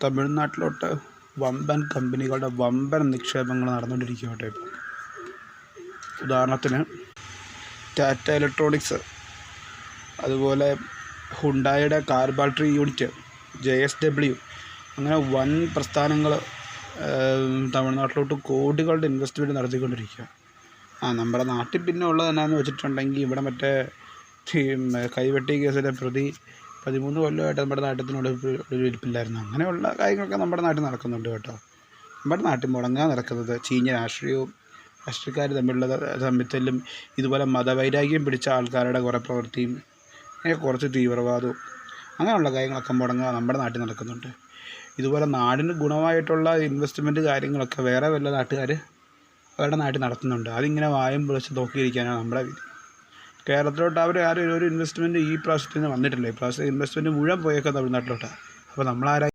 തമിഴ്നാട്ടിലോട്ട് വമ്പൻ കമ്പനികളുടെ വമ്പൻ നിക്ഷേപങ്ങൾ നടന്നുകൊണ്ടിരിക്കുക കേട്ടോ. ഇപ്പോൾ ഉദാഹരണത്തിന് ടാറ്റ ഇലക്ട്രോണിക്സ്, അതുപോലെ ഹുണ്ടായുടെ കാർ ബാറ്ററി യൂണിറ്റ്, JSW, അങ്ങനെ വൻ പ്രസ്ഥാനങ്ങൾ തമിഴ്നാട്ടിലോട്ട് കോടികളുടെ ഇൻവെസ്റ്റ്മെൻറ്റ് നടത്തിക്കൊണ്ടിരിക്കുക. നമ്മുടെ നാട്ടിൽ പിന്നെ ഉള്ളത് എന്നാന്ന് വെച്ചിട്ടുണ്ടെങ്കിൽ, ഇവിടെ മറ്റേ കൈവെട്ടി കേസിലെ പ്രതി 13 കൊല്ലമായിട്ട് നമ്മുടെ നാട്ടിൽ ഇരിപ്പില്ലായിരുന്നു. അങ്ങനെയുള്ള കാര്യങ്ങളൊക്കെ നമ്മുടെ നാട്ടിൽ നടക്കുന്നുണ്ട് കേട്ടോ. നമ്മുടെ നാട്ടിൽ മുടങ്ങാൻ നടക്കുന്നത് ചീഞ്ഞ രാഷ്ട്രീയവും രാഷ്ട്രീയക്കാർ തമ്മിലുള്ള തമ്മിത്തല്ലും, ഇതുപോലെ മതവൈരാഗ്യം പിടിച്ച ആൾക്കാരുടെ കുറേ പ്രവൃത്തിയും, കുറച്ച് തീവ്രവാദവും, അങ്ങനെയുള്ള കാര്യങ്ങളൊക്കെ മുടങ്ങാൻ നമ്മുടെ നാട്ടിൽ നടക്കുന്നുണ്ട്. ഇതുപോലെ നാടിന് ഗുണമായിട്ടുള്ള ഇൻവെസ്റ്റ്മെൻറ്റ് കാര്യങ്ങളൊക്കെ വേറെ വല്ല നാട്ടുകാർ അവരുടെ നാട്ടിൽ നടത്തുന്നുണ്ട്. അതിങ്ങനെ വായും പൊളിച്ച് നോക്കിയിരിക്കാനാണ് നമ്മുടെ വിധി. കേരളത്തിലോട്ട് അവർ ആരും ഒരു ഇൻവെസ്റ്റ്മെൻറ്റ് ഈ പ്രാവശ്യത്തിന് വന്നിട്ടില്ല. ഈ പ്രാവശ്യം ഇൻവെസ്റ്റ്മെൻറ്റ് മുഴുവൻ പോയേക്കാം തമിഴ്നാട്ടിലോട്ടാണ്. അപ്പോൾ നമ്മളാരാ